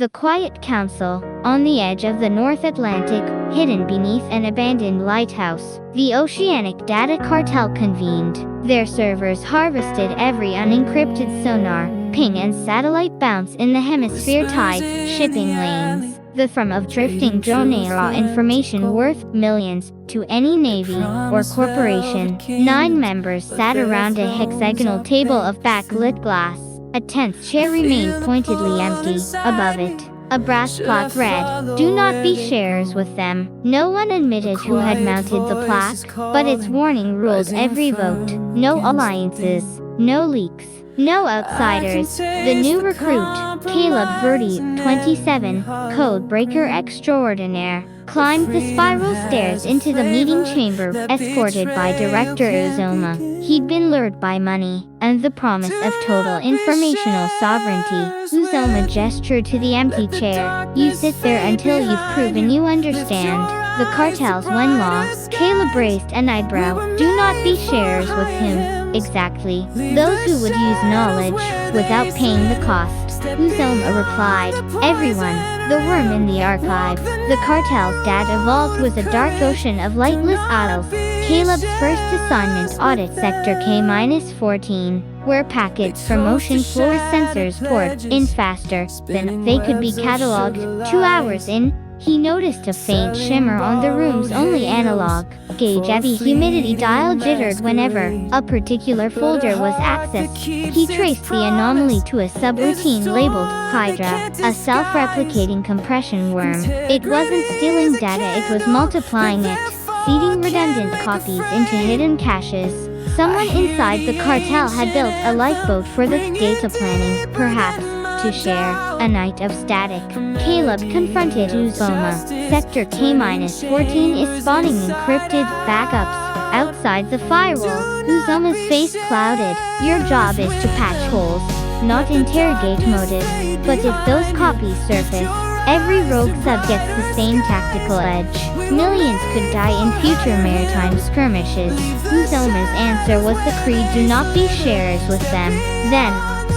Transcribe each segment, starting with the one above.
The quiet council, on the edge of the North Atlantic, hidden beneath an abandoned lighthouse, the Oceanic Data Cartel convened. Their servers harvested every unencrypted sonar, ping and satellite bounce in the hemisphere tide, shipping lanes. The thrum of drifting drone raw information worth millions to any navy or corporation. 9 members sat around a hexagonal table of backlit glass. A 10th chair remained pointedly empty. Above it, a brass plaque read, "Do not be sharers with them." No one admitted who had mounted the plaque, but its warning ruled every vote. No alliances, no leaks, no outsiders. The new recruit, Caleb Verde, 27, code breaker extraordinaire, climbed the spiral stairs into the meeting chamber, escorted by Director Uzoma. He'd been lured by money and the promise of total informational sovereignty. Uzoma gestured to the empty chair. "You sit there until you've proven you understand the cartel's one law." Caleb raised an eyebrow. "Do not be sharers with him." "Exactly. Those who would use knowledge without paying the cost." Uzoma replied, "Everyone. The worm in the archive." The cartel's data vault was a dark ocean of lightless isles. Caleb's first assignment, audit sector K-14, where packets from ocean floor sensors poured in faster than they could be cataloged. 2 hours in, he noticed a faint shimmer on the room's only analog gauge. Heavy humidity dial jittered whenever a particular folder was accessed. He traced the anomaly to a subroutine labeled Hydra, a self-replicating compression worm. It wasn't stealing data, it was multiplying it, seeding redundant copies into hidden caches. Someone inside the cartel had built a lifeboat for the data planning, perhaps to share a night of static. Caleb confronted Uzoma. Sector K-14 is spawning encrypted backups outside the firewall. Uzoma's face clouded. "Your job is to patch holes, not interrogate motives. But if those copies surface, every rogue sub gets the same tactical edge. Millions could die in future maritime skirmishes." Uzoma's answer was the creed, "Do not be sharers with them." Then,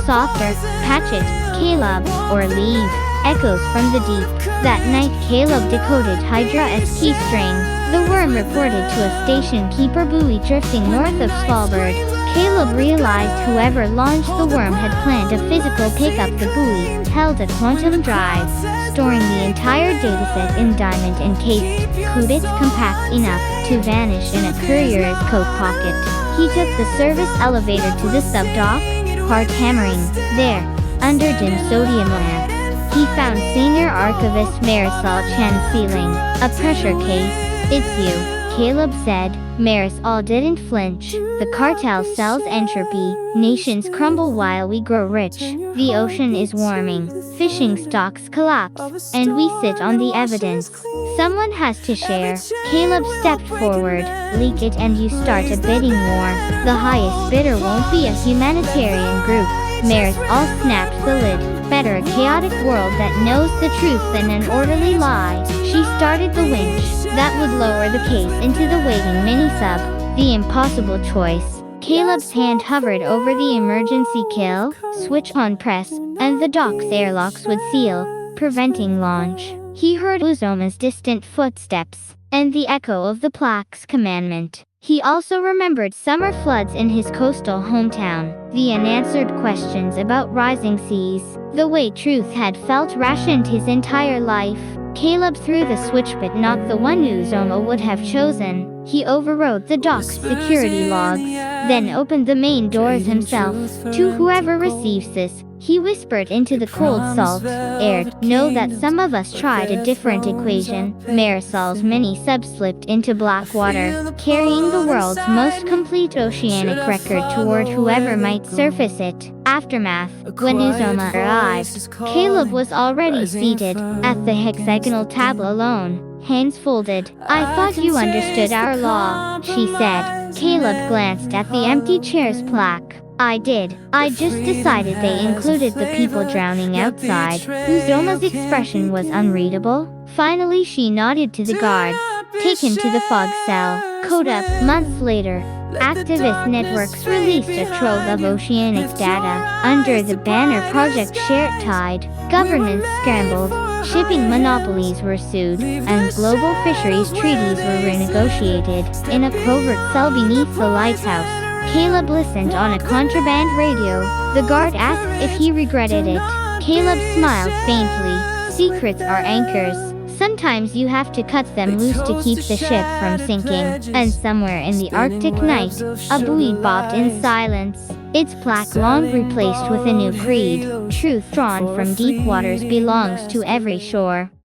softer, "Patch it, Caleb, or leave." Echoes from the deep. That night Caleb decoded Hydra as keystring. The worm reported to a station keeper buoy drifting north of Svalbard. Caleb realized whoever launched the worm had planned a physical pickup. The buoy held a quantum drive, storing the entire dataset in diamond encased coveted, compact enough to vanish in a courier's coat pocket. He took the service elevator to the sub-dock, hard hammering. There, under dim sodium lamp, he found Senior Archivist Marisol Chen's ceiling. "A pressure case." "It's you," Caleb said. Marisol didn't flinch. "The cartel sells entropy. Nations crumble while we grow rich. The ocean is warming. Fishing stocks collapse. And we sit on the evidence. Someone has to share." Caleb stepped forward. "Leak it and you start a bidding war. The highest bidder won't be a humanitarian group." Marisol snapped the lid. "Better a chaotic world that knows the truth than an orderly lie." She started the winch. That would lower the case into the waiting mini-sub. The impossible choice. Caleb's hand hovered over the emergency kill switch on press, and the dock's airlocks would seal, preventing launch. He heard Uzoma's distant footsteps, and the echo of the plaque's commandment. He also remembered summer floods in his coastal hometown, the unanswered questions about rising seas, the way truth had felt rationed his entire life. Caleb threw the switch, but not the one Uzoma would have chosen. He overrode the dock's security logs, then opened the main doors himself. "To whoever receives this," he whispered into the cold salt air, "know that some of us tried a different equation." Marisol's mini-sub slipped into black water, carrying the world's most complete oceanic record toward whoever might surface it. Aftermath. When Uzoma arrived, Caleb was already seated at the hexagonal table alone, hands folded. "I thought you understood our law," she said. Caleb glanced at the empty chair's plaque. "I did. I just decided they included the people drowning outside." Uzoma's expression was unreadable. Finally she nodded to the guards. "Taken to the fog cell. Code up." Months later, Activist networks released a trove of oceanic data. Under the banner Project Shared Tide, governments scrambled, shipping monopolies were sued, and global fisheries treaties were renegotiated. In a covert cell beneath the lighthouse, Caleb listened on a contraband radio. The guard asked if he regretted it. Caleb smiled faintly. Secrets are anchors. Sometimes you have to cut them loose to keep the ship from sinking. And somewhere in the Arctic night, a buoy bobbed in silence, its plaque long replaced with a new creed. Truth drawn from deep waters belongs to every shore.